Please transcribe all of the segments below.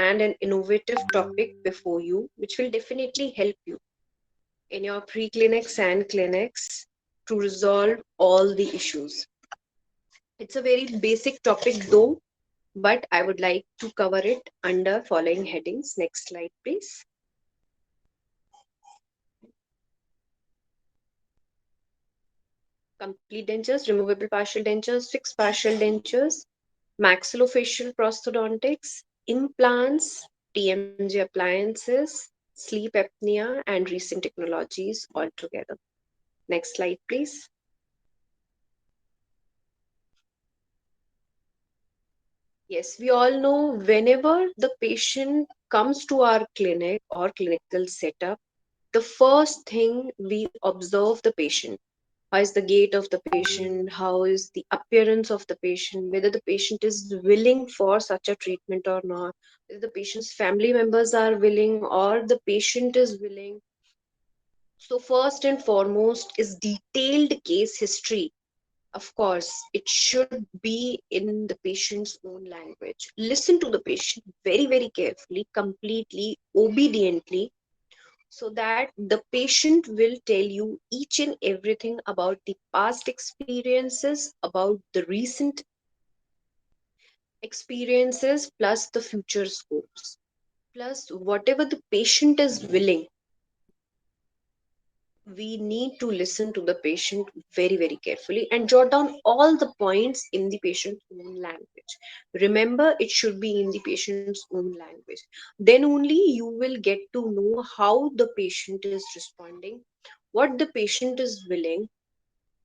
and an innovative topic before you, which will definitely help you in your pre-clinics and clinics to resolve all the issues. It's a very basic topic though, but I would like to cover it under following headings. Next slide, please. Complete dentures, removable partial dentures, fixed partial dentures, maxillofacial prosthodontics, implants, TMJ appliances, sleep apnea, and recent technologies altogether. Next slide, please. Yes, we all know whenever the patient comes to our clinic or clinical setup, the first thing we observe the patient. How is the gait of the patient? How is the appearance of the patient? Whether the patient is willing for such a treatment or not, whether the patient's family members are willing or the patient is willing. So, first and foremost is detailed case history. Of course, it should be in the patient's own language. Listen to the patient very, very carefully, completely, obediently, so that the patient will tell you each and everything about the past experiences, about the recent experiences, plus the future scopes, plus whatever the patient is willing. We need to listen to the patient very, very carefully and jot down all the points in the patient's own language. Remember, it should be in the patient's own language. Then only you will get to know how the patient is responding, what the patient is willing,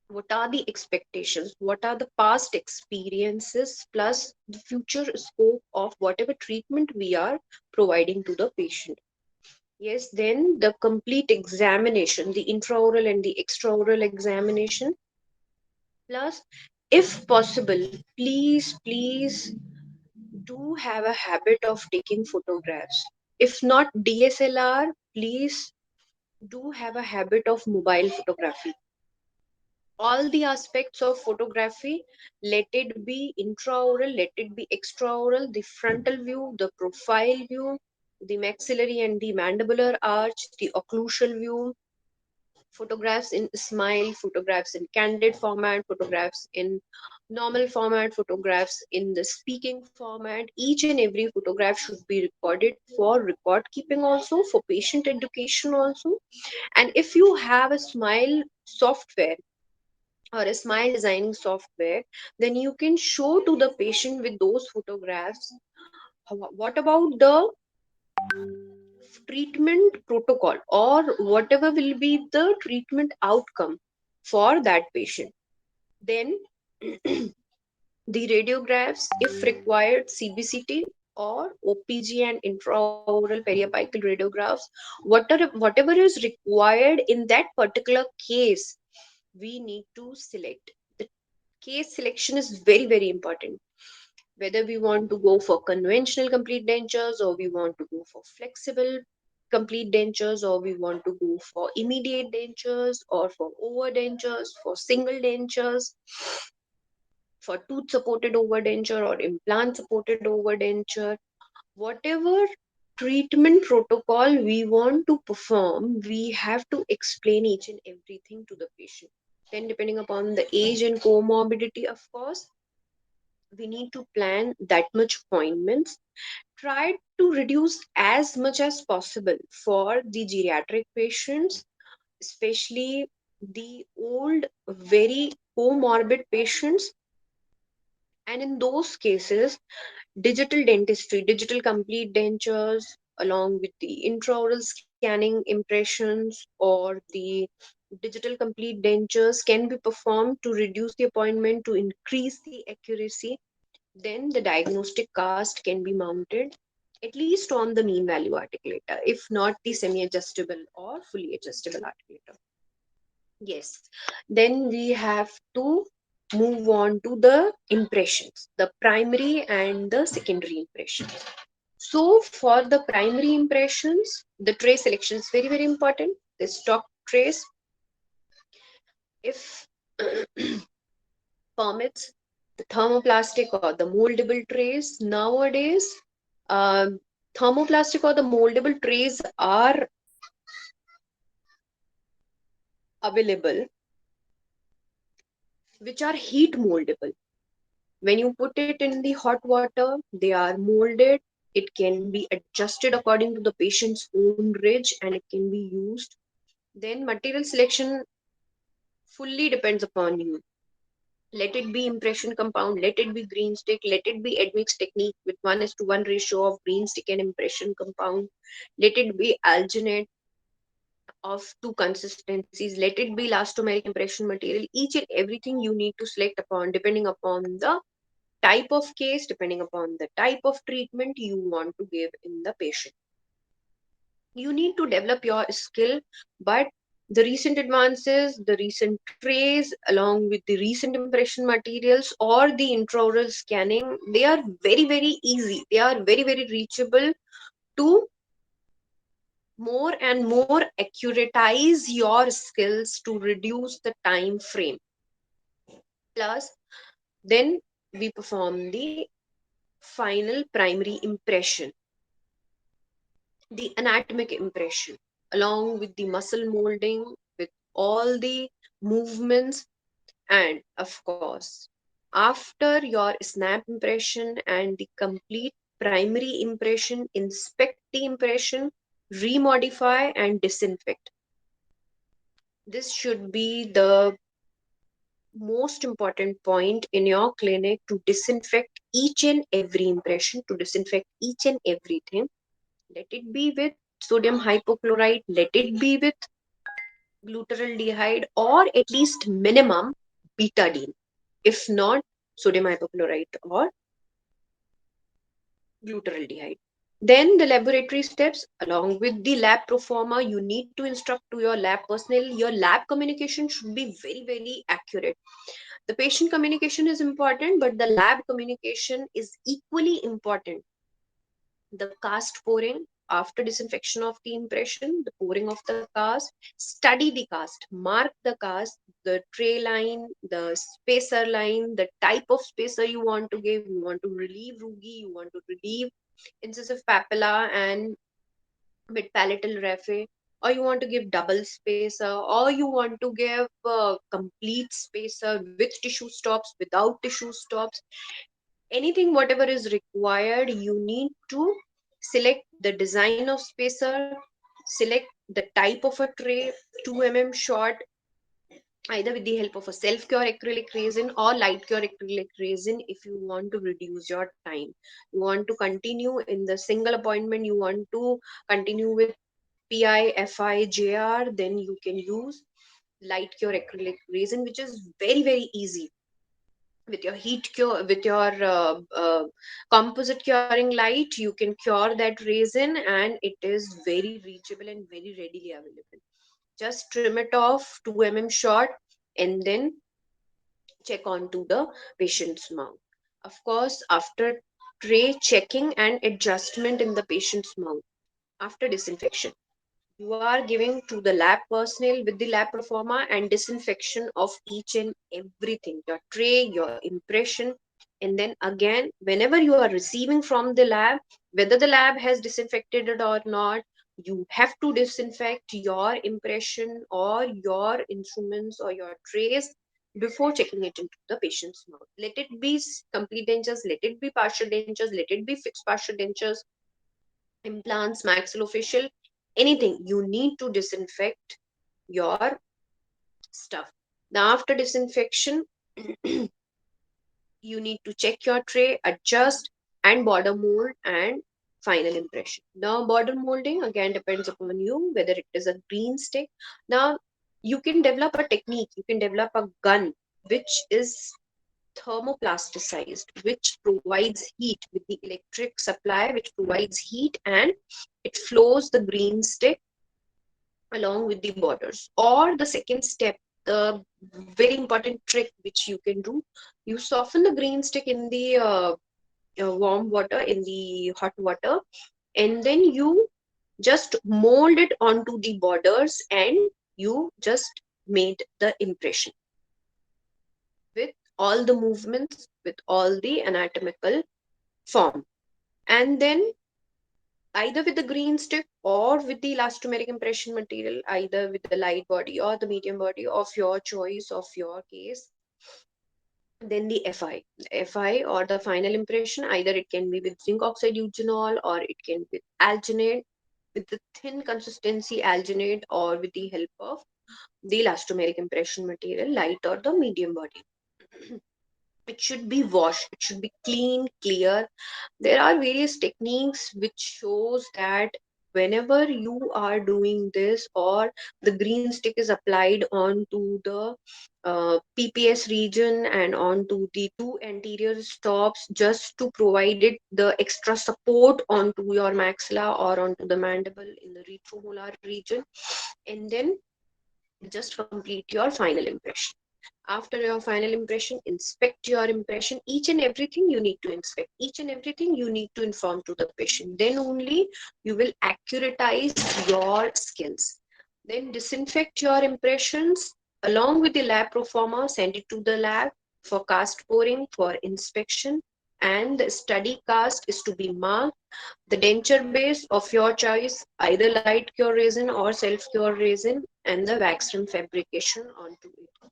what are the expectations, what are the past experiences, plus the future scope of whatever treatment we are providing to the patient. Yes, then the complete examination, the intraoral and the extraoral examination. Plus, if possible, please do have a habit of taking photographs. If not DSLR, please do have a habit of mobile photography. All the aspects of photography, let it be intraoral, let it be extraoral, the frontal view, the profile view, the maxillary and the mandibular arch, the occlusal view, photographs in smile, photographs in candid format, photographs in normal format, photographs in the speaking format. Each and every photograph should be recorded for record keeping, also for patient education also. And if you have a smile software or a smile designing software, then you can show to the patient with those photographs what about the treatment protocol or whatever will be the treatment outcome for that patient. Then the radiographs, if required, CBCT or OPG and intraoral periapical radiographs, whatever is required in that particular case, we need to select. The case selection is very, very important. Whether we want to go for conventional complete dentures or we want to go for flexible complete dentures or we want to go for immediate dentures or for over dentures, for single dentures, for tooth supported overdenture or implant supported overdenture, whatever treatment protocol we want to perform, we have to explain each and everything to the patient. Then, depending upon the age and comorbidity, of course, we need to plan that much appointments. Try to reduce as much as possible for the geriatric patients, especially the old, very comorbid patients. And in those cases, digital dentistry, digital complete dentures, along with the intraoral scanning impressions or the digital complete dentures can be performed to reduce the appointment, to increase the accuracy. Then the diagnostic cast can be mounted at least on the mean value articulator, if not the semi adjustable or fully adjustable articulator. Yes, then we have to move on to the impressions, the primary and the secondary impressions. So for the primary impressions, the tray selection is very, very important. The stock trays, if permits, the thermoplastic or the moldable trays. Nowadays, thermoplastic or the moldable trays are available, which are heat moldable. When you put it in the hot water, they are molded. It can be adjusted according to the patient's own ridge and it can be used. Then material selection fully depends upon you. Let it be impression compound, let it be green stick, let it be admix technique with 1:1 ratio of green stick and impression compound, let it be alginate of two consistencies, let it be elastomeric impression material. Each and everything you need to select upon depending upon the type of case, depending upon the type of treatment you want to give in the patient. You need to develop your skill, but the recent advances, the recent trays, along with the recent impression materials or the intraoral scanning, they are very, very easy. They are very, very reachable to more and more accuratize your skills to reduce the time frame. Plus, then we perform the final primary impression, the anatomic impression, along with the muscle molding, with all the movements, and of course, after your snap impression and the complete primary impression, inspect the impression, remodify, and disinfect. This should be the most important point in your clinic, to disinfect each and every impression, to disinfect each and everything. Let it be with sodium hypochlorite, let it be with glutaraldehyde, or at least minimum betadine. If not, sodium hypochlorite or glutaraldehyde. Then the laboratory steps, along with the lab proforma, you need to instruct to your lab personnel. Your lab communication should be very, very accurate. The patient communication is important, but the lab communication is equally important. The cast pouring, after disinfection of the impression, the pouring of the cast, study the cast, mark the cast, the tray line, the spacer line, the type of spacer you want to give. You want to relieve rugi, you want to relieve incisive papilla and mid palatal raphe, or you want to give double spacer, or you want to give complete spacer with tissue stops, without tissue stops. Anything whatever is required, you need to select the design of spacer, select the type of a tray, 2 mm short, either with the help of a self cure acrylic resin or light cure acrylic resin. If you want to reduce your time, you want to continue in the single appointment, you want to continue with pi fi jr, then you can use light cure acrylic resin, which is very, very easy. With your heat cure, with your composite curing light, you can cure that resin and it is very reachable and very readily available. Just trim it off 2 mm short and then check onto the patient's mouth. Of course, after tray checking and adjustment in the patient's mouth, after disinfection, you are giving to the lab personnel with the lab proforma and disinfection of each and everything, your tray, your impression. And then again, whenever you are receiving from the lab, whether the lab has disinfected it or not, you have to disinfect your impression or your instruments or your trays before checking it into the patient's mouth. Let it be complete dentures, let it be partial dentures, let it be fixed partial dentures, implants, maxillofacial, anything, you need to disinfect your stuff. Now, after disinfection, you need to check your tray, adjust, and border mold and final impression. Now, border molding again depends upon you whether it is a green stick. Now, you can develop a technique, you can develop a gun which is thermoplasticized, which provides heat with the electric supply, which provides heat and it flows the green stick along with the borders. Or the second step, the very important trick which you can do, you soften the green stick in the warm water, in the hot water, and then you just mold it onto the borders and you just made the impression with all the movements, with all the anatomical form. And then either with the green stick or with the elastomeric impression material, either with the light body or the medium body of your choice, of your case. Then the FI. The FI or the final impression, either it can be with zinc oxide eugenol or it can be with alginate, with the thin consistency alginate, or with the help of the elastomeric impression material, light or the medium body. It should be washed, it should be clean, clear. There are various techniques which shows that whenever you are doing this, or the green stick is applied onto the PPS region and onto the two anterior stops, just to provide it the extra support onto your maxilla or onto the mandible in the retromolar region, and then just complete your final impression. After your final impression, inspect your impression. Each and everything you need to inspect, each and everything you need to inform to the patient. Then only you will accuratize your skills. Then disinfect your impressions along with the lab proforma, send it to the lab for cast pouring, for inspection, and the study cast is to be marked. The denture base of your choice, either light cure resin or self cure resin, and the wax rim fabrication onto it.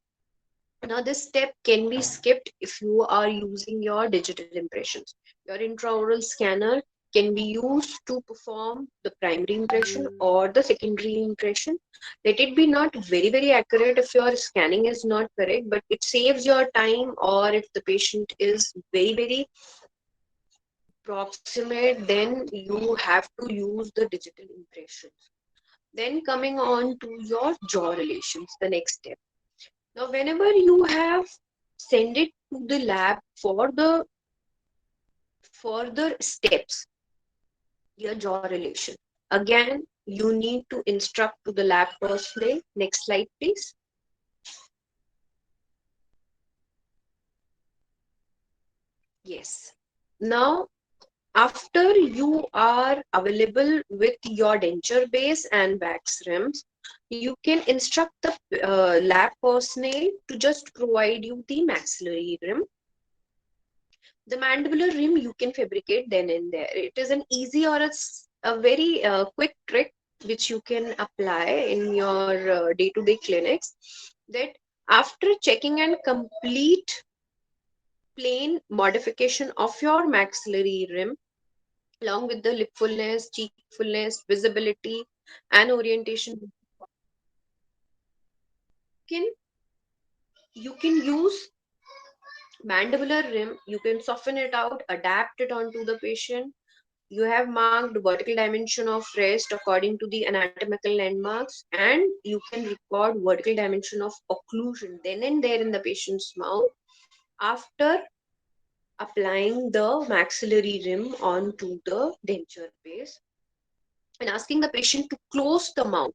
Now, this step can be skipped if you are using your digital impressions. Your intraoral scanner can be used to perform the primary impression or the secondary impression. Let it be not very, very accurate if your scanning is not correct, but it saves your time, or if the patient is very, very proximate, then you have to use the digital impressions. Then coming on to your jaw relations, the next step. Now, whenever you have send it to the lab for the further steps, your jaw relation. Again, you need to instruct to the lab personnel. Next slide, please. Yes. Now, after you are available with your denture base and wax rims, you can instruct the lab personnel to just provide you the maxillary rim. The mandibular rim you can fabricate then and there. It is an easy or a very quick trick which you can apply in your day-to-day clinics, that after checking and complete plain modification of your maxillary rim, along with the lip fullness, cheek fullness, visibility, and orientation, can you can use mandibular rim. You can soften it out, adapt it onto the patient. You have marked vertical dimension of rest according to the anatomical landmarks, and you can record vertical dimension of occlusion then and there in the patient's mouth after applying the maxillary rim onto the denture base, and asking the patient to close the mouth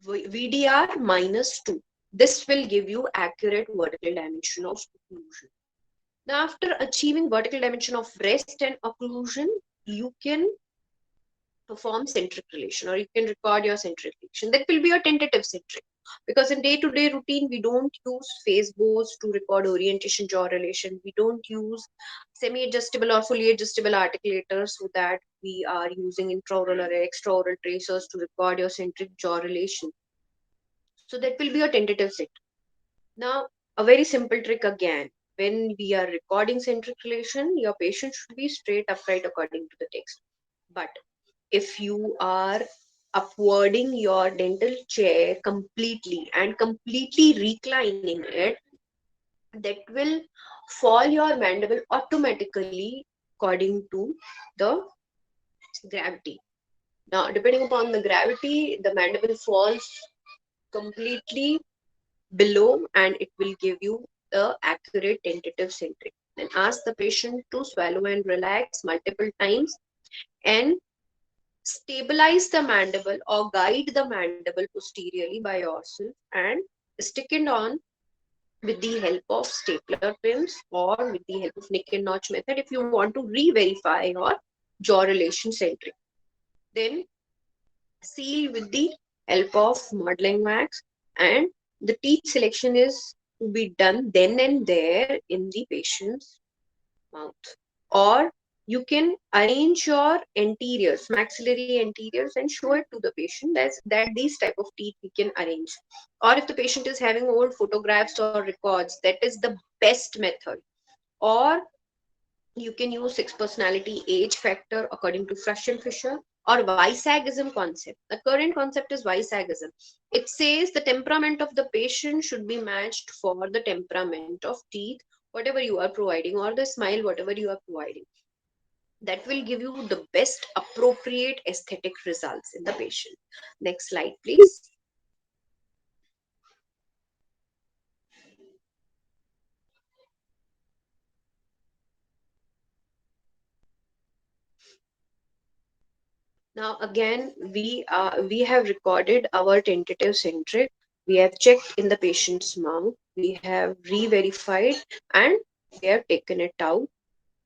VDR -2. This will give you accurate vertical dimension of occlusion. Now, after achieving vertical dimension of rest and occlusion, you can perform centric relation, or you can record your centric relation. That will be your tentative centric, because in day-to-day routine we don't use face bows to record orientation jaw relation. We don't use semi-adjustable or fully adjustable articulators, so that we are using intraoral or extraoral tracers to record your centric jaw relation. So that will be your tentative set. Now, a very simple trick again. When we are recording centric relation, your patient should be straight upright according to the text. But if you are upwarding your dental chair completely and completely reclining it, that will fall your mandible automatically according to the gravity. Now, depending upon the gravity, the mandible falls completely below, and it will give you the accurate tentative centric. Then ask the patient to swallow and relax multiple times, and stabilize the mandible or guide the mandible posteriorly by yourself, and stick it on with the help of stapler pins or with the help of nick and notch method if you want to re-verify your jaw relation centric. Then seal with the help of modeling wax, and the teeth selection is to be done then and there in the patient's mouth, or You can arrange your anteriors, maxillary anteriors, and show it to the patient that these type of teeth we can arrange. Or if the patient is having old photographs or records, that is the best method. Or you can use six personality age factor according to Fresh and Fisher, or Weisagism concept. The current concept is Weisagism. It says the temperament of the patient should be matched for the temperament of teeth, whatever you are providing, or the smile, whatever you are providing. That will give you the best appropriate aesthetic results in the patient. Next slide, please. Now again, we have recorded our tentative centric. We have checked in the patient's mouth. We have re-verified and we have taken it out.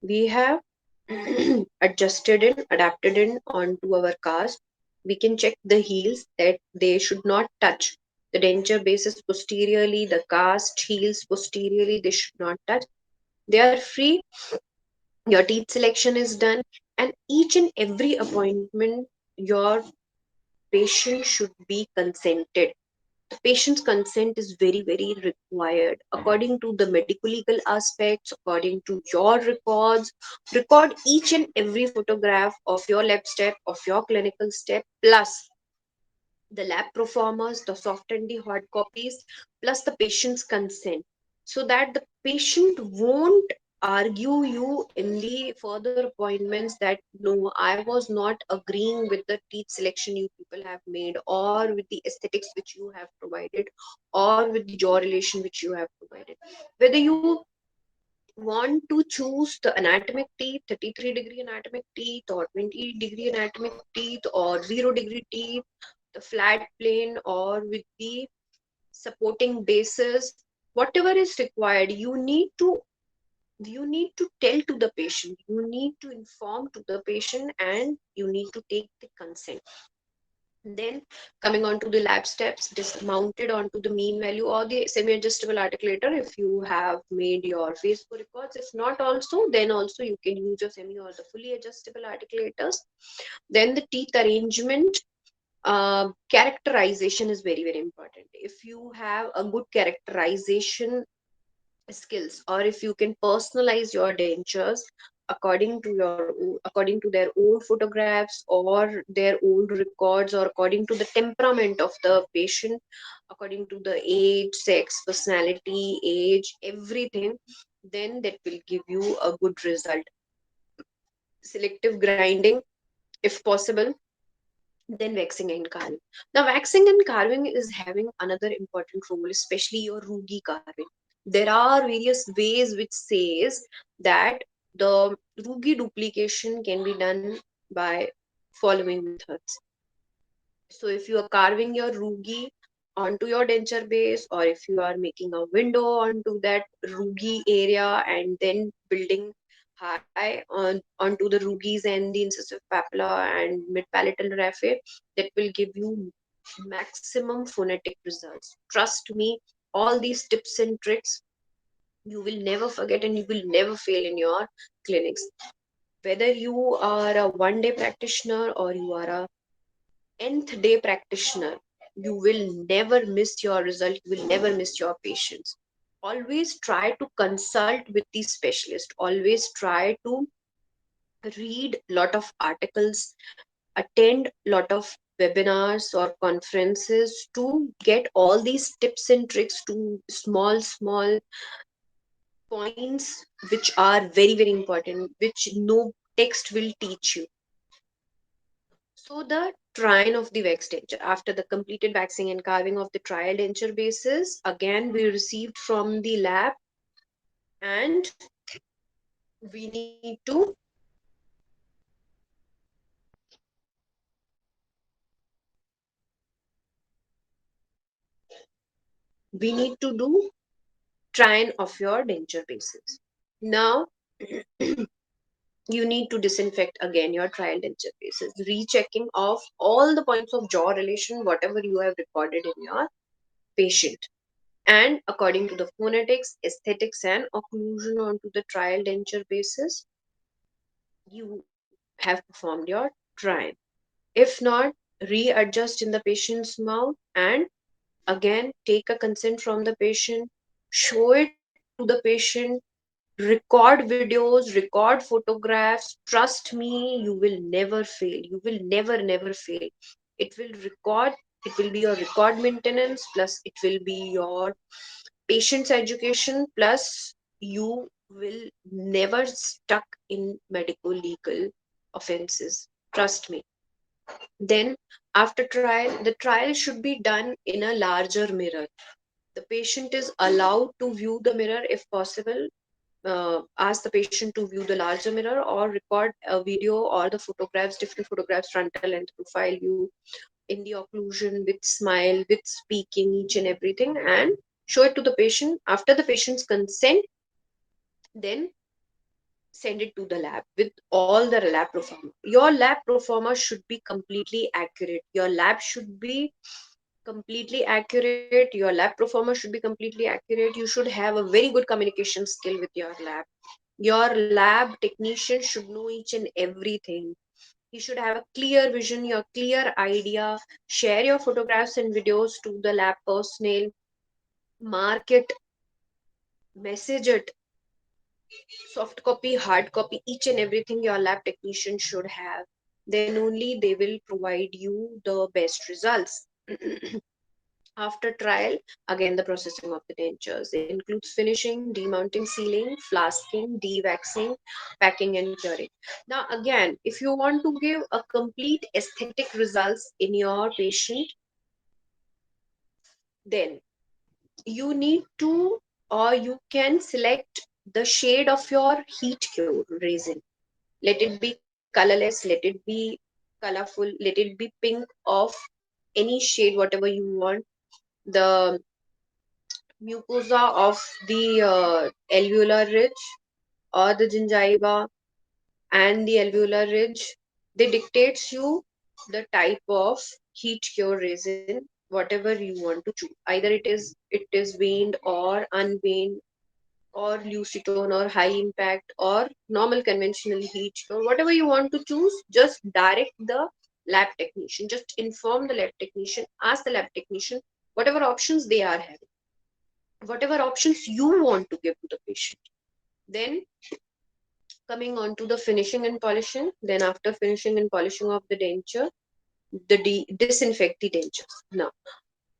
We have adjusted it, adapted it onto our cast. We can check the heels that they should not touch. The denture bases posteriorly, the cast heels posteriorly, they should not touch. They are free. Your teeth selection is done, and each and every appointment, your patient should be consented. The patient's consent is very, very required. According to the medical legal aspects, according to your records, record each and every photograph of your lab step, of your clinical step, plus the lab performers, the soft and the hard copies, plus the patient's consent, so that the patient won't argue you in the further appointments that no, I was not agreeing with the teeth selection you people have made, or with the aesthetics which you have provided, or with the jaw relation which you have provided. Whether you want to choose the anatomic teeth, 33-degree anatomic teeth, or 20-degree anatomic teeth, or 0-degree teeth, the flat plane, or with the supporting bases, whatever is required, you need to tell to the patient, you need to inform to the patient, and you need to take the consent. Then coming on to the lab steps, dismounted onto the mean value or the semi-adjustable articulator if you have made your face for records. If not also, then also you can use your semi or the fully adjustable articulators. Then the teeth arrangement, characterization is very, very important. If you have a good characterization skills, or if you can personalize your dentures according to their old photographs or their old records, or according to the temperament of the patient, according to the age, sex, personality, age, everything, then that will give you a good result. Selective grinding if possible, then waxing and carving. Now, waxing and carving is having another important role, especially your rugi carving. There are various ways which says that the rugi duplication can be done by following methods. So if you are carving your rugi onto your denture base, or if you are making a window onto that rugi area and then building high onto the rugis and the incisive papilla and mid palatal raphe, that will give you maximum phonetic results. Trust me, all these tips and tricks you will never forget and you will never fail in your clinics. Whether you are a 1 day practitioner or you are a nth day practitioner, you will never miss your result, you will never miss your patients. Always try to consult with the specialist, always try to read lot of articles, attend lot of webinars or conferences to get all these tips and tricks, to small points which are very, very important, which no text will teach you. So the trine of the wax denture. After the completed waxing and carving of the trial denture bases, again we received from the lab, and we need to do trine of your denture bases. Now you need to disinfect again your trial denture bases, rechecking of all the points of jaw relation, whatever you have recorded in your patient. And according to the phonetics, aesthetics, and occlusion onto the trial denture basis, you have performed your try. If not, readjust in the patient's mouth and again take a consent from the patient, show it to the patient, record videos, record photographs. Trust me, you will never fail. You will never fail. It will record, it will be your record maintenance, plus it will be your patient's education, plus you will never stuck in medical legal offenses. Trust me. Then, after trial, the trial should be done in a larger mirror. The patient is allowed to view the mirror if possible. Ask the patient to view the larger mirror or record a video or the photographs, different photographs, frontal and profile view, in the occlusion, with smile, with speaking, each and everything, and show it to the patient. After the patient's consent, then send it to the lab with all the lab pro forma. Your lab pro forma should be completely accurate. Your lab should be completely accurate. Your lab pro forma should be completely accurate. You should have a very good communication skill with your lab. Your lab technician should know each and everything. He should have a clear vision, your clear idea. Share your photographs and videos to the lab personnel. Mark it, message it, soft copy, hard copy, each and everything your lab technician should have. Then only they will provide you the best results. After trial, again the processing of the dentures. It includes finishing, demounting, sealing, flasking, dewaxing, packing, and curing. Now, again, if you want to give a complete aesthetic results in your patient, then you need to, or you can select the shade of your heat cure resin. Let it be colorless, let it be colorful, let it be pink of any shade, whatever you want. The mucosa of the alveolar ridge or the gingiva and the alveolar ridge, they dictates you the type of heat cure resin, whatever you want to choose. Either it is veined or unveined, or lucitone or high impact or normal conventional heat cure, whatever you want to choose. Just direct the lab technician, just inform the lab technician, ask the lab technician whatever options they are having, whatever options you want to give to the patient. Then, coming on to the finishing and polishing, then after finishing and polishing of the denture, the disinfect the dentures. Now,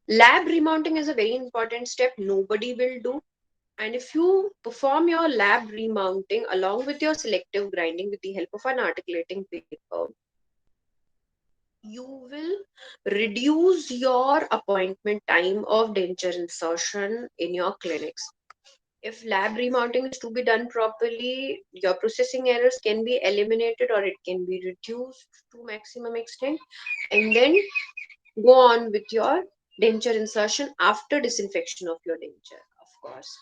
lab remounting is a very important step nobody will do. And if you perform your lab remounting along with your selective grinding with the help of an articulating paper, you will reduce your appointment time of denture insertion in your clinics. If lab remounting is to be done properly, your processing errors can be eliminated or it can be reduced to maximum extent. And then go on with your denture insertion after disinfection of your denture, of course.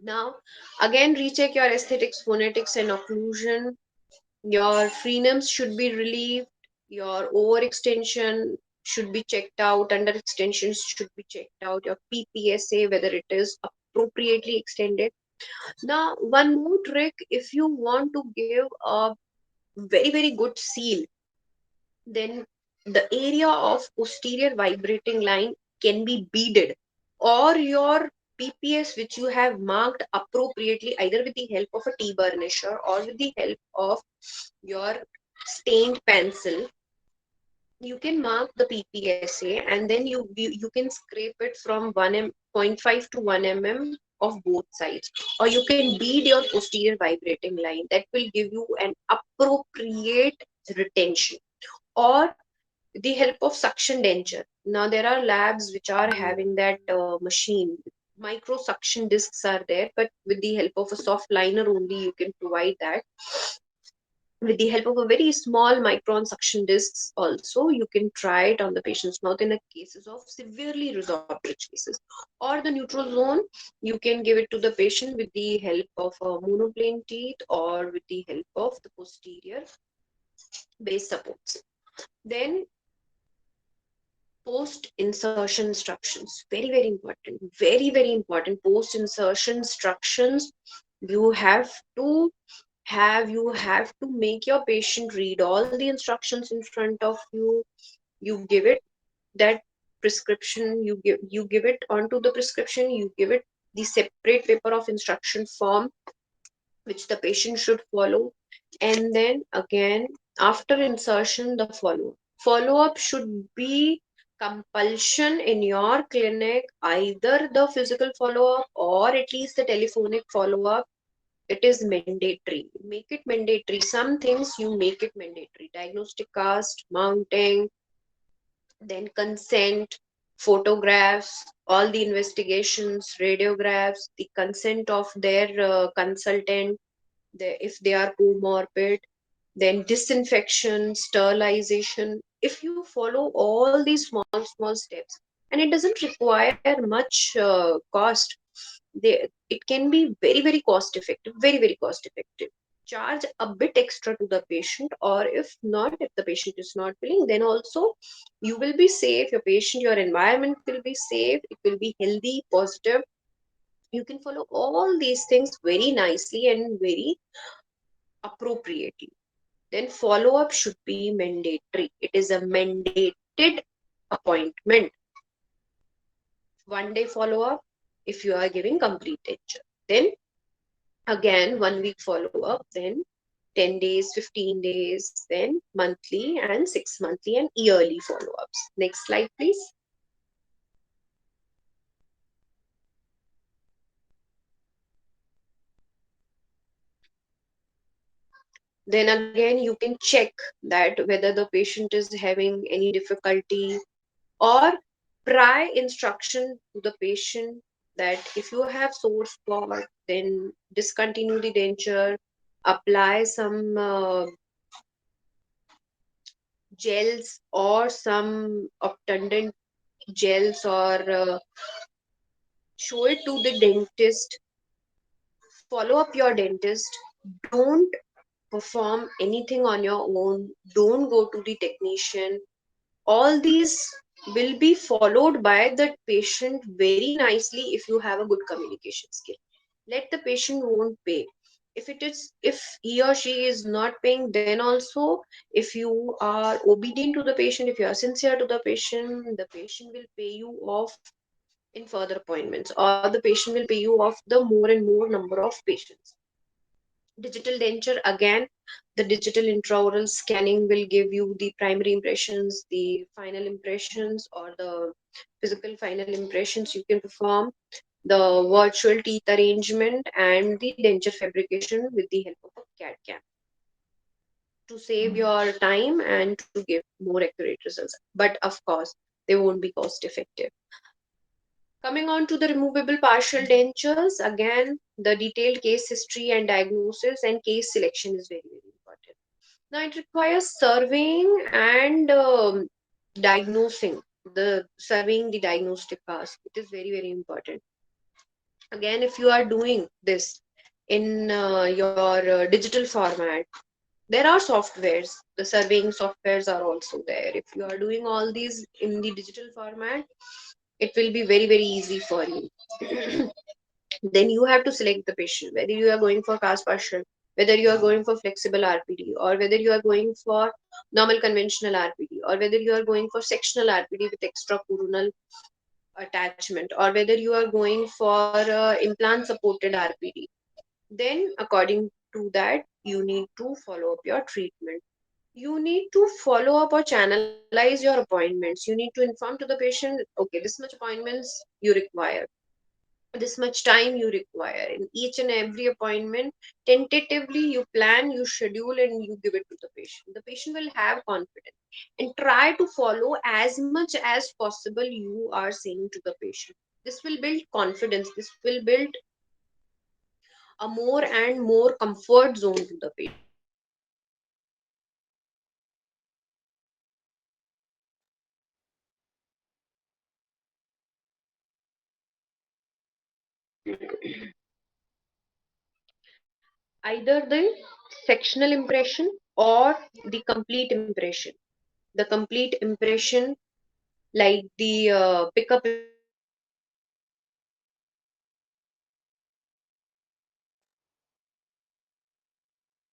Now, again, recheck your aesthetics, phonetics, and occlusion. Your frenums should be relieved. Your overextension should be checked out. Under extensions should be checked out. Your PPSA, whether it is appropriately extended. Now, one more trick, if you want to give a very good seal, then the area of posterior vibrating line can be beaded, or your PPS which you have marked appropriately either with the help of a T burnisher or with the help of your stained pencil. You can mark the PPSA and then you can scrape it from 1.5 to 1 mm of both sides, or you can bead your posterior vibrating line. That will give you an appropriate retention. Or the help of suction denture. Now there are labs which are having that machine. Micro suction discs are there, but with the help of a soft liner only you can provide that. With the help of a very small micron suction discs also, you can try it on the patient's mouth in the cases of severely resorbed ridge cases. Or the neutral zone, you can give it to the patient with the help of a monoplane teeth or with the help of the posterior base supports. Then post insertion instructions, very important, very important. Post insertion instructions, you have to You have to make your patient read all the instructions in front of you. You give it that prescription, you give it onto the prescription, you give it the separate paper of instruction form which the patient should follow. And then again, after insertion, the follow up should be compulsion in your clinic, either the physical follow up or at least the telephonic follow up. It is mandatory. Make it mandatory. Some things you make it mandatory: diagnostic cast, mounting, then consent, photographs, all the investigations, radiographs, the consent of their consultant, if they are comorbid, then disinfection, sterilization. If you follow all these small steps, and it doesn't require much cost, it can be very cost effective, very cost effective. Charge a bit extra to the patient, or if not, if the patient is not willing, then also you will be safe, your patient, your environment will be safe, it will be healthy, positive. You can follow all these things very nicely and very appropriately. Then follow up should be mandatory. It is a mandated appointment. 1 day follow up if you are giving complete denture. Then again 1 week follow up. Then 10 days, 15 days, then monthly and 6 monthly and yearly follow ups. Next slide, please. Then again, you can check that whether the patient is having any difficulty, or try instruction to the patient that if you have sore spot, then discontinue the denture, apply some gels or some obtundant gels, or show it to the dentist. Follow up your dentist. Don't perform anything on your own. Don't go to the technician. All these will be followed by the patient very nicely if you have a good communication skill. Let the patient won't pay. If he or she is not paying, then also, if you are obedient to the patient, if you are sincere to the patient will pay you off in further appointments, or the patient will pay you off the more and more number of patients. Digital denture, again, the digital intraoral scanning will give you the primary impressions, the final impressions, or the physical final impressions you can perform, the virtual teeth arrangement, and the denture fabrication with the help of a CAD CAM to save your time and to give more accurate results. But of course, they won't be cost effective. Coming on to the removable partial dentures, again, the detailed case history and diagnosis and case selection is very important. Now, it requires surveying and surveying the diagnostic task. It is very important. Again, if you are doing this in your digital format, there are softwares. The surveying softwares are also there. If you are doing all these in the digital format, it will be very easy for you. Then you have to select the patient, whether you are going for cast partial, whether you are going for flexible RPD, or whether you are going for normal conventional RPD, or whether you are going for sectional RPD with extra coronal attachment, or whether you are going for implant supported RPD. Then according to that, you need to follow up your treatment. You need to follow up or channelize your appointments. You need to inform to the patient, okay, this much appointments you require, this much time you require in each and every appointment. Tentatively you plan, you schedule, and you give it to the patient will have confidence, and try to follow as much as possible you are saying to the patient. This will build confidence, this will build a more and more comfort zone to the patient. Either the sectional impression or the complete impression. The complete impression, like the pickup impression, the sectional impression, the complete impression,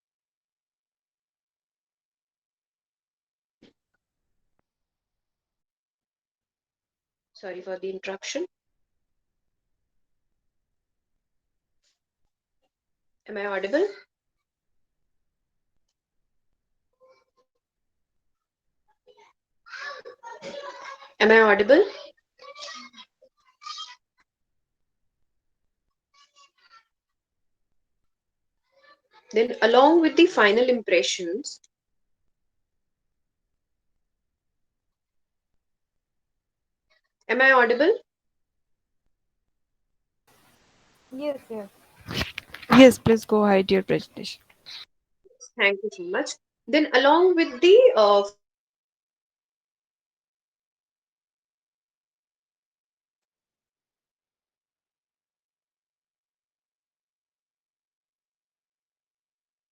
Sorry for the interruption. Am I audible? Am I audible? Then, along with the final impressions, am I audible? Yes, yes. Yes, please go ahead your presentation. Thank you so much. Then, along with the final impressions,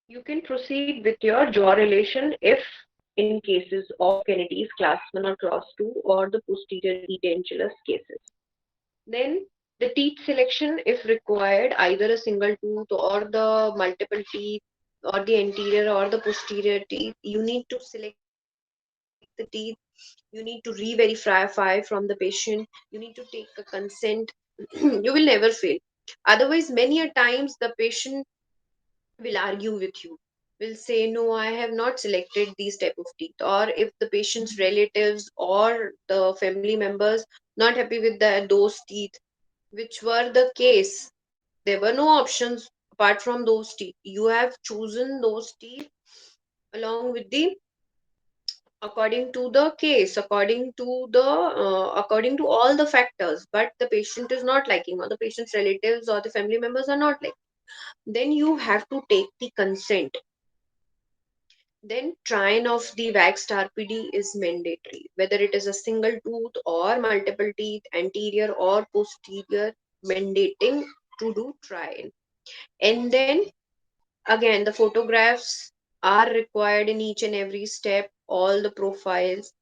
you can proceed with your jaw relation if in cases of Kennedy's class 1 or class 2 or the posterior edentulous cases. Then the teeth selection, if required, either a single tooth or the multiple teeth or the anterior or the posterior teeth, you need to select the teeth. You need to re-verify from the patient. You need to take a consent. You will never fail. Otherwise, many a times the patient will argue with you, will say, no, I have not selected these type of teeth. Or if the patient's relatives or the family members not happy with those teeth, which were the case, there were no options apart from those teeth. You have chosen those teeth along with the according to the case, according to all the factors, but the patient is not liking, or the patient's relatives or the family members are not liking, then you have to take the consent. Then trying of the waxed RPD is mandatory, whether it is a single tooth or multiple teeth, anterior or posterior, mandating to do try. And then again, the photographs are required in each and every step, all the profiles.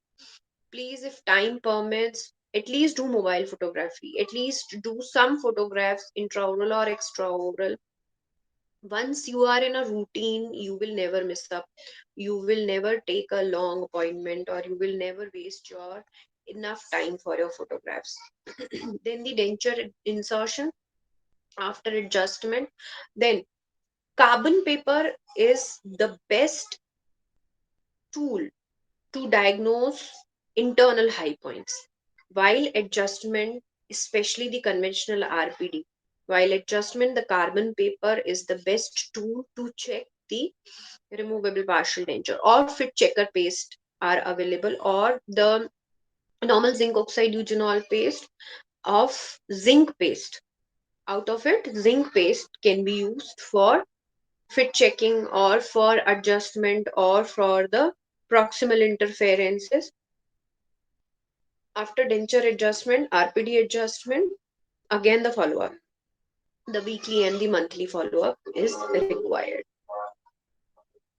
Please, if time permits, at least do mobile photography, at least do some photographs, intraoral or extraoral. Once you are in a routine, you will never miss up. You will never take a long appointment, or you will never waste your enough time for your photographs. Then the denture insertion after adjustment. Then carbon paper is the best tool to diagnose internal high points. While adjustment, especially the conventional RPD, while adjustment, the carbon paper is the best tool to check the removable partial denture, or fit checker paste are available, or the normal zinc oxide eugenol paste of zinc paste. Out of it, zinc paste can be used for fit checking or for adjustment or for the proximal interferences. After denture adjustment, RPD adjustment, again the follow up. The weekly and the monthly follow up is required.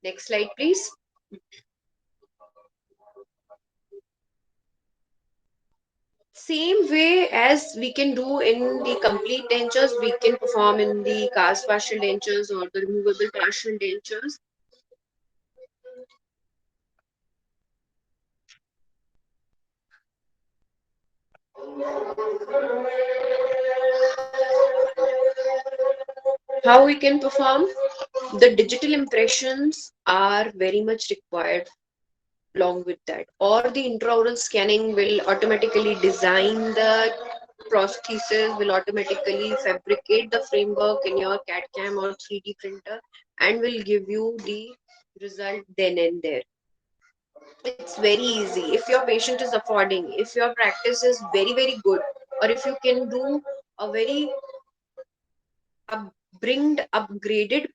Next slide, please. Same way as we can do in the complete dentures, we can perform in the cast partial dentures or the removable partial dentures. How we can perform? The digital impressions are very much required along with that, or the intraoral scanning will automatically design the prosthesis, will automatically fabricate the framework in your CAD CAM or 3D printer, and will give you the result then and there. It's very easy. If your patient is affording, if your practice is very, very good, or if you can do a very upgraded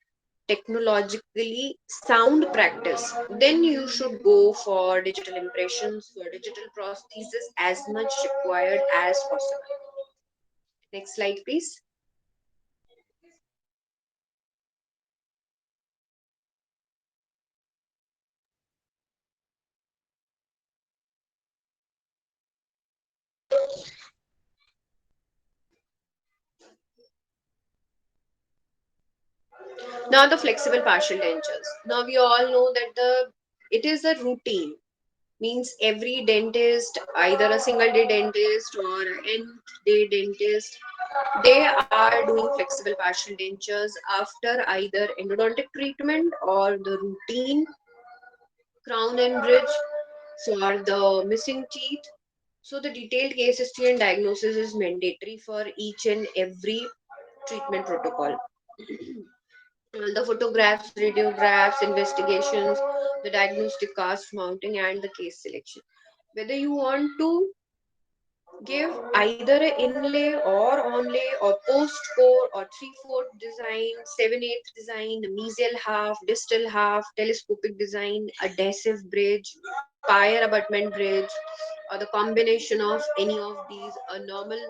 technologically sound practice, then you should go for digital impressions, for digital prosthesis as much required as possible. Next slide, please. Now the flexible partial dentures. Now we all know that the it is a routine. Means every dentist, either a single day dentist or an end day dentist, they are doing flexible partial dentures after either endodontic treatment or the routine crown and bridge for the missing teeth. So the detailed case history and diagnosis is mandatory for each and every treatment protocol. All the photographs, radiographs, investigations, the diagnostic cast mounting, and the case selection. Whether you want to give either an inlay or onlay or post core or 3/4 design, 7/8 design, the mesial half, distal half, telescopic design, adhesive bridge, pyre abutment bridge, or the combination of any of these, a normal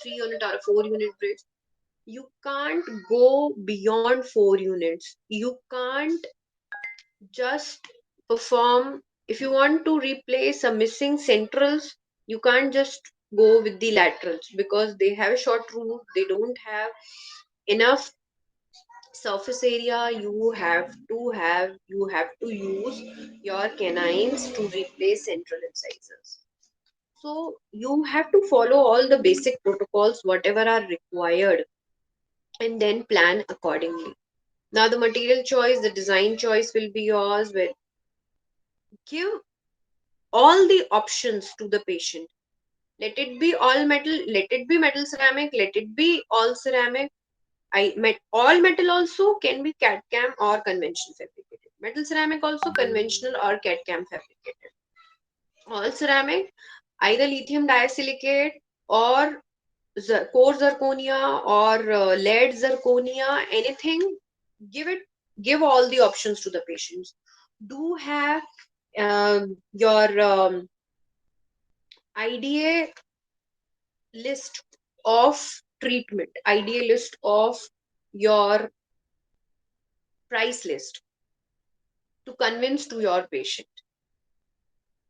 3 unit or a 4 unit bridge. You can't go beyond 4 units. You can't just perform, if you want to replace a missing centrals, you can't just go with the laterals because they have a short root, they don't have enough surface area. You have to use your canines to replace central incisors. So you have to follow all the basic protocols whatever are required and then plan accordingly. Now the material choice, the design choice will be yours. With give all the options to the patient. Let it be all metal, let it be metal ceramic, let it be all ceramic. All metal also can be CAD CAM or conventional fabricated. Metal ceramic also conventional or CAD CAM fabricated. All ceramic, either lithium diasilicate or core zirconia or lead zirconia, anything. Give it, give all the options to the patients. Do have your IDA list of treatment, IDA list of your price list to convince to your patient.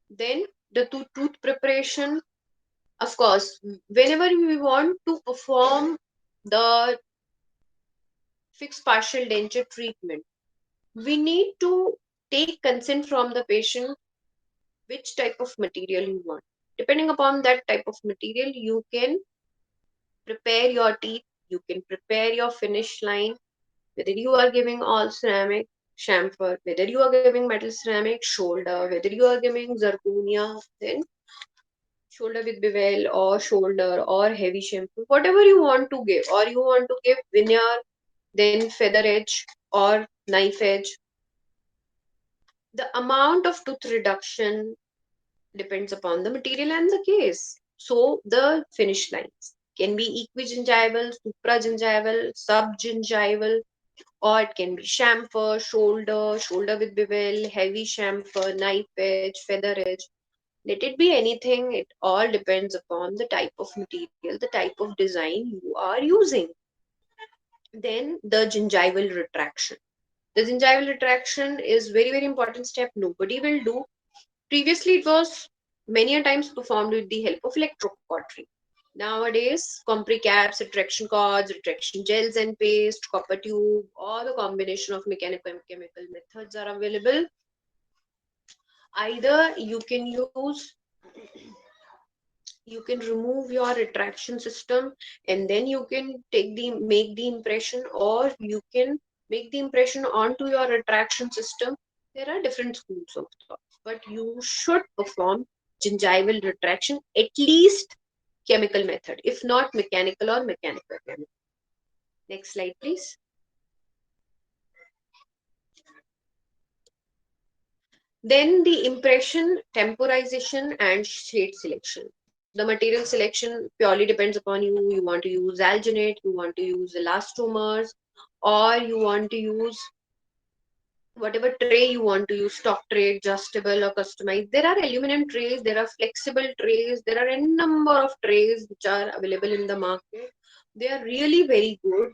Then the tooth preparation, of course, whenever we want to perform the fixed partial denture treatment, we need to take consent from the patient which type of material you want. Depending upon that type of material, you can prepare your teeth, you can prepare your finish line, whether you are giving all ceramic chamfer, whether you are giving metal ceramic shoulder, whether you are giving zirconia, then shoulder with bevel or shoulder or heavy shampoo, whatever you want to give, or you want to give veneer, then feather edge or knife edge. The amount of tooth reduction depends upon the material and the case. So the finish lines can be equigingival, supragingival, subgingival, or it can be chamfer, shoulder, shoulder with bevel, heavy chamfer, knife edge, feather edge. Let it be anything, it all depends upon the type of material, the type of design you are using. Then the gingival retraction. The gingival retraction is very, very important step. Nobody will do. Previously, it was many a times performed with the help of electrocautery. Nowadays, compre caps, retraction cords, retraction gels and paste, copper tube, or the combination of mechanical and chemical methods are available. Either you can remove your retraction system and then you can make the impression, or you can make the impression onto your retraction system. There are different schools of thought, but you should perform gingival retraction, at least chemical method, if not mechanical or mechanical chemical. Next slide, please. Then the impression, temporization, and shade selection. The material selection purely depends upon you. You want to use alginate, you want to use elastomers, or you want to use whatever tray you want to use, stock tray, adjustable or customized. There are aluminum trays, there are flexible trays, there are a number of trays which are available in the market. They are really very good.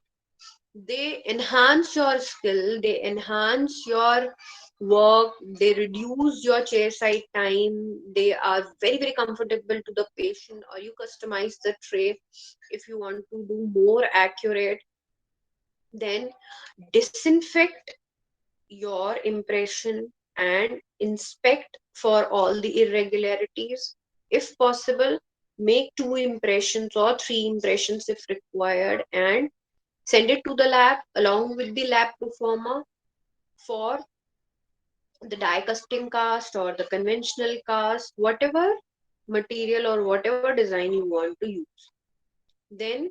They enhance your skill, they enhance your work, they reduce your chair side time, they are very, very comfortable to the patient, or you customize the tray if you want to do more accurate. Then disinfect your impression and inspect for all the irregularities. If possible, make 2 impressions or 3 impressions if required, and send it to the lab along with the lab performer for the die casting cast or the conventional cast, whatever material or whatever design you want to use. Then,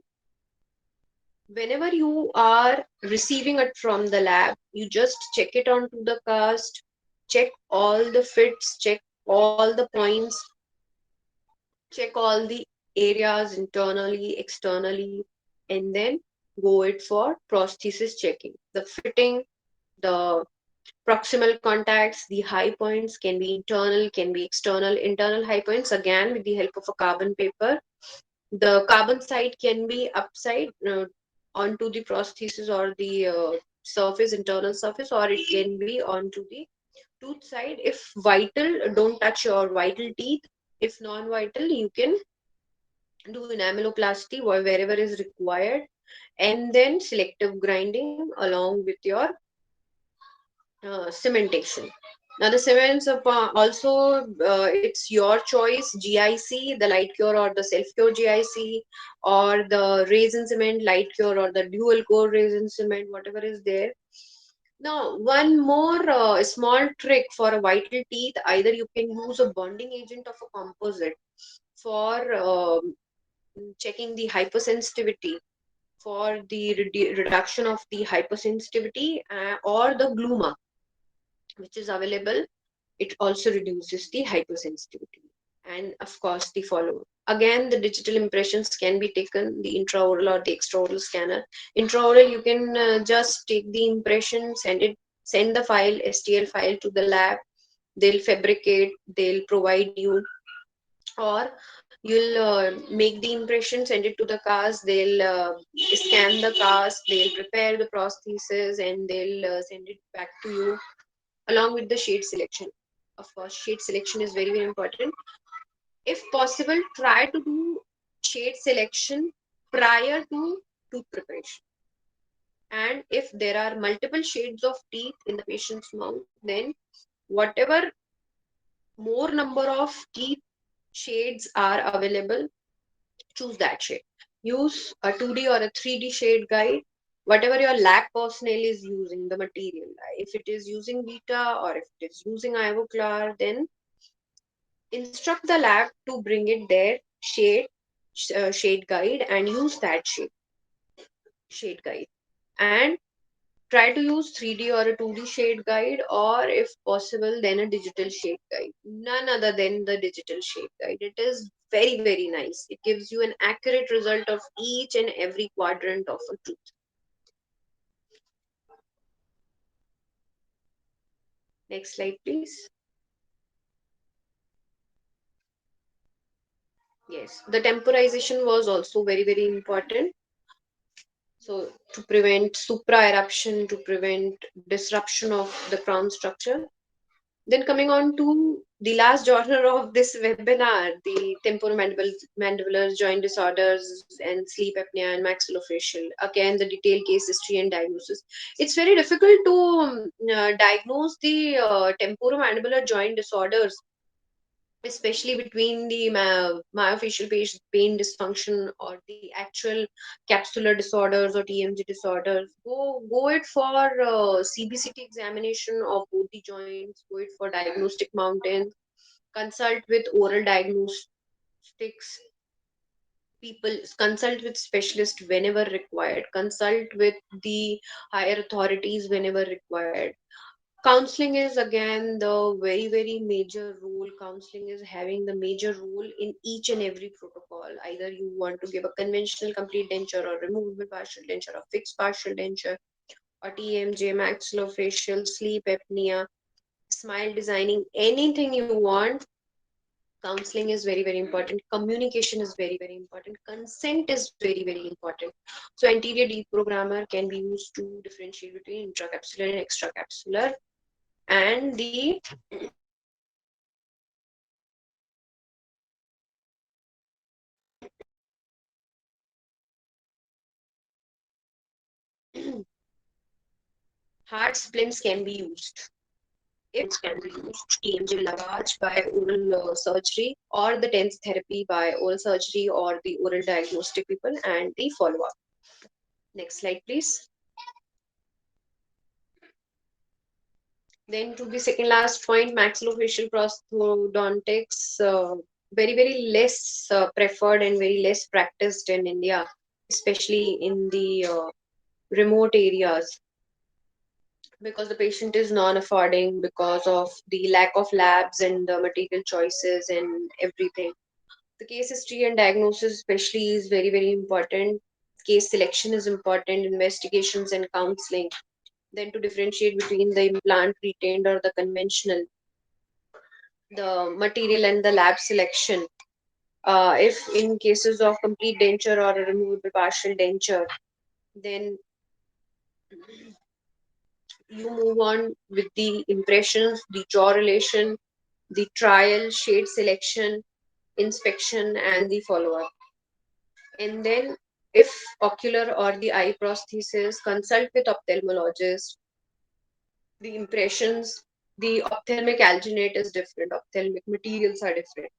whenever you are receiving it from the lab, you just check it onto the cast, check all the fits, check all the points, check all the areas internally, externally, and then go it for prosthesis checking. The fitting, the proximal contacts, the high points can be internal, can be external. Internal high points, again, with the help of a carbon paper. The carbon side can be upside onto the prosthesis or the surface, internal surface, or it can be onto the tooth side. If vital, don't touch your vital teeth. If non-vital, you can do enameloplasty wherever is required, and then selective grinding along with your cementation. Now the cements also, it's your choice: GIC, the light cure or the self cure GIC, or the resin cement light cure or the dual core resin cement, whatever is there. Now, one more small trick for a vital teeth: either you can use a bonding agent of a composite for checking the hypersensitivity, for the reduction of the hypersensitivity, or the glue mark, which is available. It also reduces the hypersensitivity. And of course, the follow. Again, the digital impressions can be taken, the intraoral or the extraoral scanner. Intraoral, you can just take the impression, send the file, STL file to the lab. They'll fabricate, they'll provide you, or you'll make the impression, send it to the cast. They'll scan the cast, they'll prepare the prosthesis, and they'll send it back to you along with the shade selection. Of course, shade selection is very, very important. If possible, try to do shade selection prior to tooth preparation. And if there are multiple shades of teeth in the patient's mouth, then whatever more number of teeth shades are available, choose that shade. Use a 2D or a 3D shade guide, whatever your lab personnel is using the material. If it is using Vita or if it is using Ivoclar, then instruct the lab to bring it their shade guide and use that shade guide, and try to use 3D or a 2D shade guide, or if possible then a digital shade guide, none other than the digital shade guide. It is very, very nice. It gives you an accurate result of each and every quadrant of a tooth. Next slide, please. Yes, the temporization was also very, very important. So to prevent supra eruption, to prevent disruption of the crown structure. Then coming on to the last genre of this webinar, the temporomandibular joint disorders and sleep apnea and maxillofacial. Again, the detailed case history and diagnosis. It's very difficult to diagnose the temporomandibular joint disorders, especially between the myofascial pain dysfunction or the actual capsular disorders or TMJ disorders. Go it for CBCT examination of both the joints. Go it for diagnostic mountains. Consult with oral diagnostics people. Consult with specialists whenever required. Consult with the higher authorities whenever required. Counseling is again the very, very major role. Counseling is having the major role in each and every protocol. Either you want to give a conventional complete denture or removable partial denture or fixed partial denture or TMJ, maxillofacial, sleep apnea, smile designing, anything you want. Counseling is very, very important. Communication is very, very important. Consent is very, very important. So anterior deprogrammer can be used to differentiate between intracapsular and extracapsular, and the hard splints can be used. If patients can be used, TMJ will lavage by oral surgery or the TENS therapy by oral surgery or the oral diagnostic people and the follow-up. Next slide, please. Then to the second last point, maxillofacial prosthodontics, very less preferred and very less practiced in India, especially in the remote areas, because the patient is non-affording because of the lack of labs and the material choices and everything. The case history and diagnosis especially is very important. Case selection is important, investigations and counseling. Then to differentiate between the implant retained or the conventional, the material and the lab selection. If in cases of complete denture or a removable partial denture, then you move on with the impressions, the jaw relation, the trial, shade selection, inspection, and the follow up. And then, if ocular or the eye prosthesis, consult with ophthalmologist. The impressions, the ophthalmic alginate is different, ophthalmic materials are different.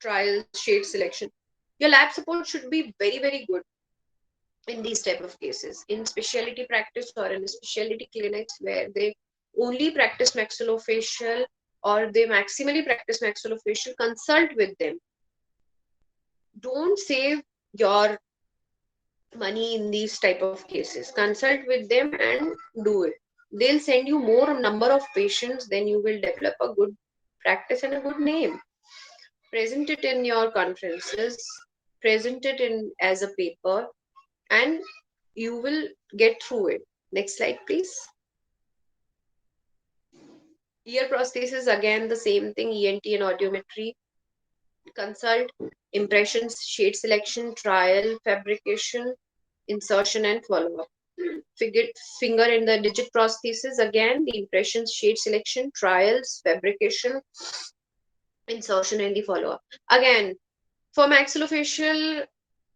Trials, shade selection. Your lab support should be very good in these type of cases. In specialty practice or in specialty clinics where they only practice maxillofacial or they maximally practice maxillofacial, consult with them. Don't save your money in these type of cases. Consult with them and do it. They'll send you more number of patients, then you will develop a good practice and a good name. Present it in your conferences, present it in as a paper, and you will get through it. Next slide, please. Ear prosthesis, again the same thing, ENT and audiometry. Consult, impressions, shade selection, trial, fabrication, insertion, and follow up. Finger and the digit prosthesis, again the impressions, shade selection, trials, fabrication, insertion, and the follow up. Again, for maxillofacial,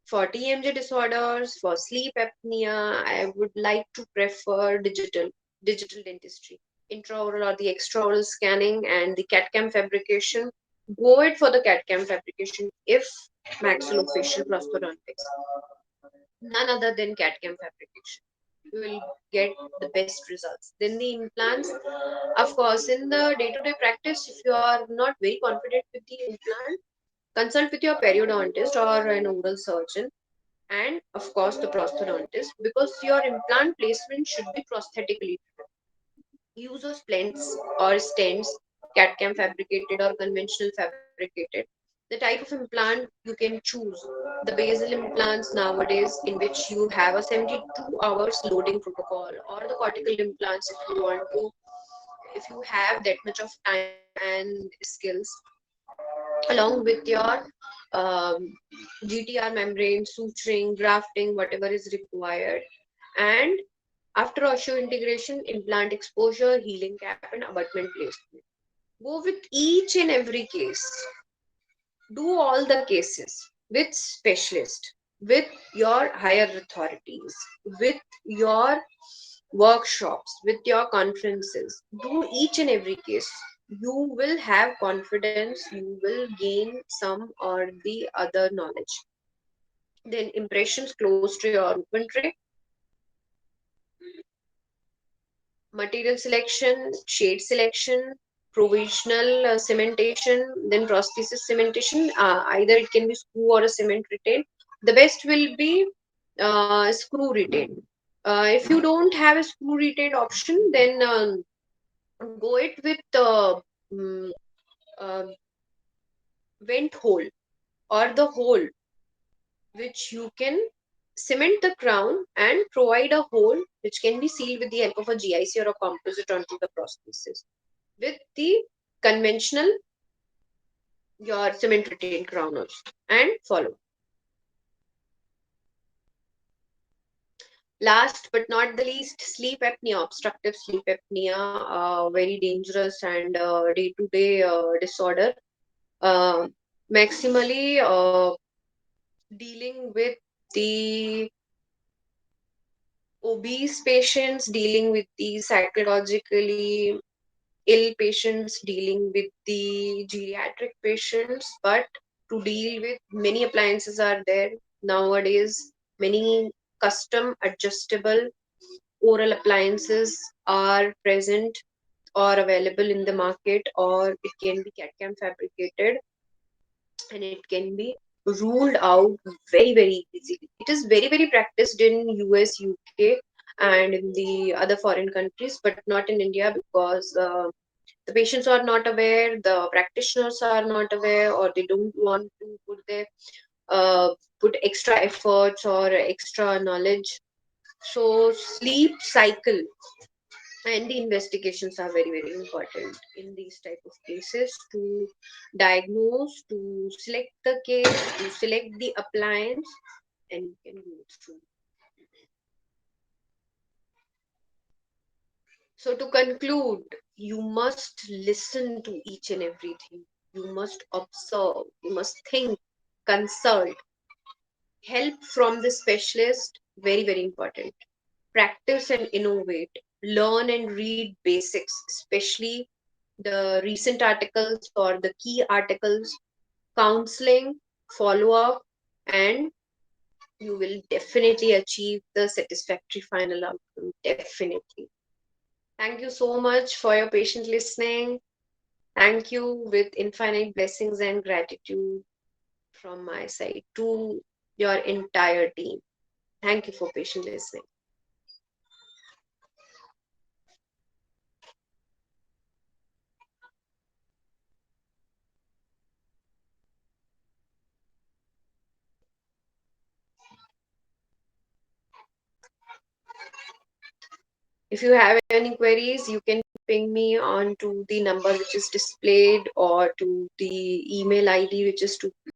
for TMJ disorders, for sleep apnea, I would like to prefer digital dentistry, intraoral or the extraoral scanning, and the CAD/CAM fabrication. Go it for the CAD/CAM fabrication if maxillofacial prosthodontics. None other than CAD/CAM fabrication. You will get the best results. Then the implants, of course, in the day-to-day practice, if you are not very confident with the implant, consult with your periodontist or an oral surgeon, and of course the prosthodontist, because your implant placement should be prosthetically driven. Use of splents or stents, CAD/CAM fabricated or conventional fabricated. The type of implant you can choose. The basal implants nowadays, in which you have a 72 hours loading protocol, or the cortical implants if you want to, if you have that much of time and skills, along with your um, GTR membrane, suturing, grafting, whatever is required. And after osseointegration, implant exposure, healing cap, and abutment placement. Go with each and every case. Do all the cases with specialist, with your higher authorities, with your workshops, with your conferences. Do each and every case. You will have confidence, you will gain some or the other knowledge. Then impressions close to your open tray, material selection, shade selection, provisional cementation, then prosthesis cementation. Either it can be screw or a cement retain. The best will be screw retain. If you don't have a screw retain option, then go it with mm, uh, vent hole or the hole which you can cement the crown and provide a hole which can be sealed with the help of a GIC or a composite onto the prosthesis. With the conventional, your cement retained crown also. And follow. Last but not the least, sleep apnea, obstructive sleep apnea, very dangerous and day-to-day disorder. Uh, Maximally dealing with the obese patients, dealing with the psychologically ill patients, dealing with the geriatric patients, but to deal with many appliances are there nowadays. Many custom adjustable oral appliances are present or available in the market, or it can be CAD/CAM fabricated, and it can be ruled out very very easily. It is very very practiced in US, UK, and in the other foreign countries, but not in India, because the patients are not aware, the practitioners are not aware, or they don't want to uh, put extra efforts or extra knowledge. So sleep cycle and the investigations are very very important in these type of cases, to diagnose, to select the case, to select the appliance, and you can go through. So to conclude, you must listen to each and everything, you must observe, you must think, consult, help from the specialist, very very important. Practice and innovate, learn and read basics, especially the recent articles or the key articles, counseling, follow up, and you will definitely achieve the satisfactory final outcome. Definitely. Thank you so much for your patient listening. Thank you with infinite blessings and gratitude from my side to your entire team. Thank you for patient listening. If you have any queries, you can ping me on to the number which is displayed, or to the email ID which is to